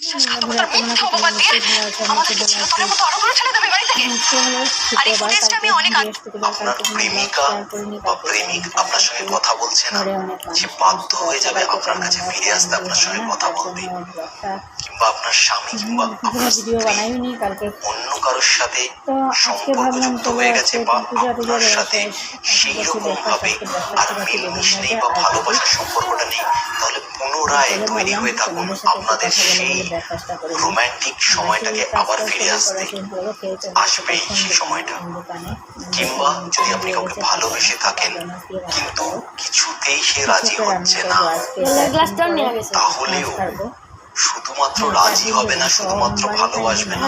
বিশ্বাসঘাতকতার মিথ্যে অপবাদ দিয়ে আমাদেরকে চিরতরের মতো আরো করে ছেড়ে দেবে বাড়ি থেকে। আর এই ফুটেজটা আমি অনেক আপনার প্রেমিকা বা প্রেমিক আপনার সঙ্গে কথা বলছে না, সে বাধ্য হয়ে যাবে আপনার কাছে ফিরে আসতে, আপনার সঙ্গে কথা বলতে, কিংবা আপনার স্বামী কিংবা আপনার স্ত্রী অন্য কারোর সাথে সম্পর্ক যুক্ত হয়ে গেছে বা আপনার সাথে সেই রকম ভাবে আর মিলমিশ নেই বা ভালোবাসার সম্পর্কটা নেই, তাহলে পুনরায় তৈরি হয়ে থাকুন আপনাদের সেই রোম্যান্টিক সময়টাকে আবার ফিরে আসতে। আসবেই সেই সময়টা। কিংবা যদি আপনি কাউকে ভালোবেসে থাকেন কিন্তু কিছুতেই সে রাজি হচ্ছে না, তাহলেও শুধুমাত্র রাজি হবে না, শুধুমাত্র ভালোবাসবে না,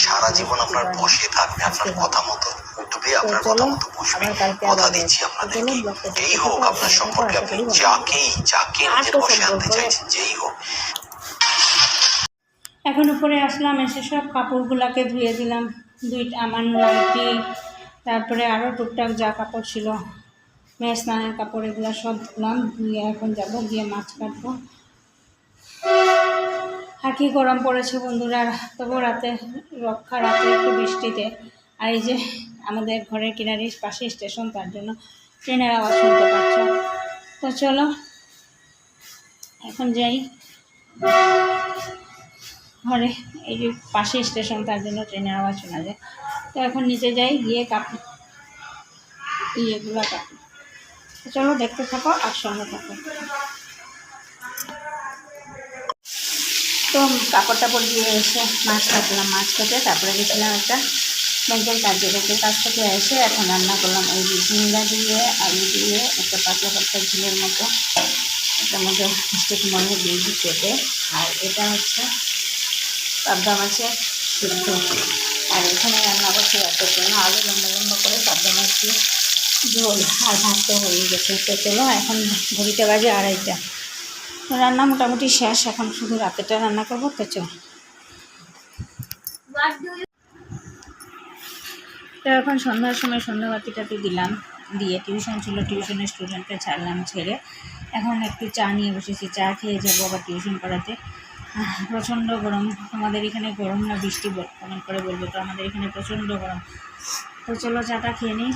সারা জীবন আপনার বসে থাকবে, আপনার কথা মতো উঠবে, আপনার কথা মতো বসবে। কথা দিচ্ছি আপনাদেরকে, এই হোক আপনার সম্পর্কে আপনি যাকে নিজের বসে আনতে চাইছেন, যেই হোক। এখন উপরে আসলাম, এসে সব কাপড়গুলোকে ধুয়ে দিলাম, আমার নাইটি, তারপরে আরও টুকটাক যা কাপড় ছিল, মেয়ে স্নানের কাপড়, এগুলো সব ধুলাম, ধুয়ে এখন যাব গিয়ে মাছ কাটবো। আর কি গরম পড়েছে বন্ধুরা, তবু রাতে একটু বৃষ্টিতে। আর এই যে আমাদের ঘরের কিনারে পাশে স্টেশন, তার জন্য ট্রেনের আওয়াজ শুনতে পাচ্ছ। তো চলো এখন যাই ঘরে, এই যে পাশে স্টেশন, তার জন্য ট্রেনের আওয়াজ শোনা যায়। তো এখন নিচে যাই, গিয়ে ইয়েগুলো কাটি। চলো দেখতে থাকো আর সঙ্গে থাকো। তো কাপড় টাপড় দিয়ে এসে মাছ কাটলাম, মাছ কেটে তারপরে গেছিলাম একটা ব্যাংকের কাজে। ব্যাংকের কাছ থেকে এসে এখন রান্না করলাম এই যে ঝিঙ্গা দিয়ে আলু দিয়ে একটা পাতলা পাতলা ঝিলের মতো, এটার মধ্যে মিষ্টি মনে দিয়েছি কেটে। আর এটা হচ্ছে পাবদা মাছের সিদ্ধ। আর এখানে রান্না করছি রাতের জন্য আলু লম্বা লম্বা করে পাবদা মাছ দিয়ে ঝোল, আর ভাত তো হয়ে গেছে। তো চলো এখন ঘড়িতে বাজে 2:30। রান্না মোটামুটি শেষ, এখন শুধু রাতেরটা রান্না করবো। তো চল, তো এখন সন্ধ্যার সময় সন্ধ্যাবাতিটাতে দিলাম, দিয়ে টিউশন ছিল, টিউশনের স্টুডেন্টকে ছাড়লাম, ছেড়ে এখন একটু চা নিয়ে বসেছি, চা খেয়ে যাবো আবার টিউশন পড়াতে। প্রচণ্ড গরম, তোমাদের এখানে গরম না বৃষ্টি কমেন্ট করে বলবো। তো আমাদের এখানে প্রচণ্ড গরম। তো চলো চাটা খেয়ে নিই,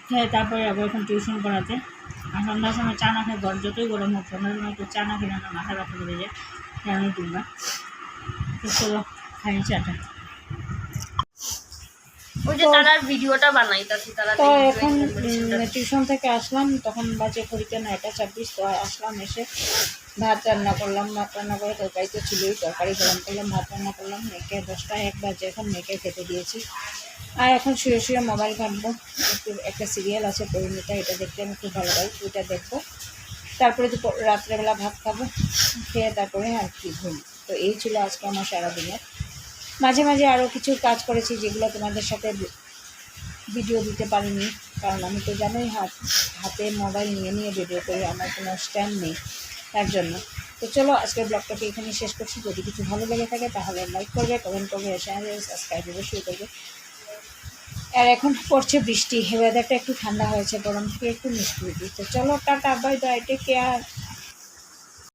খেয়ে তারপরে আবার এখন টিউশন পড়াতে। আর সন্ধ্যার সময় চা না খেয়ে ঘর যতই গরম হোক, সন্ধ্যার সময় একটু চা না খেলে আমার মাথা ব্যথা করে যায়, জানোই তোমরা। তো চলো খাই চাটা। তো এখন টিউশন থেকে আসলাম, তখন বাজে ঘড়িতে 9:26। তো আসলাম, এসে ভাত রান্না করলাম, ভাত রান্না করে তরকারি তো ছিলই, তরকারি গরম করলাম, ভাত রান্না করলাম। মেয়েকে 10:01 বাজে এখন মেয়েকে খেতে দিয়েছি। আর এখন শুয়ে শুয়ে মোবাইল ঘাঁটবো, একটা সিরিয়াল আছে পরিণীতা, এটা দেখতে আমি খুব ভালো পাই, ওইটা দেখবো। তারপরে রাত্রেবেলা ভাত খাবো, খেয়ে তারপরে আর কি ঘুম। তো এই ছিল আজকে আমার সারাদিনের। মাঝে মাঝে আরও কিছু কাজ করেছি যেগুলো তোমাদের সাথে ভিডিও দিতে পারিনি, কারণ আমি তো জানোই হাতে মোবাইল নিয়ে নিয়ে ভিডিও করি, আমার কোনো স্ট্যান্ড নেই তার জন্য। তো চলো আজকের ব্লগটাকে এখানে শেষ করছি। যদি কিছু ভালো লেগে থাকে তাহলে লাইক করবে, কমেন্ট করবে, চ্যানেল সাবস্ক্রাইব অবশ্যই করবে। আর এখন পড়ছে বৃষ্টি, ওয়েদারটা একটু ঠান্ডা হয়েছে, গরম থেকে একটু মিষ্টি। তো চলো tata, bye bye, take care.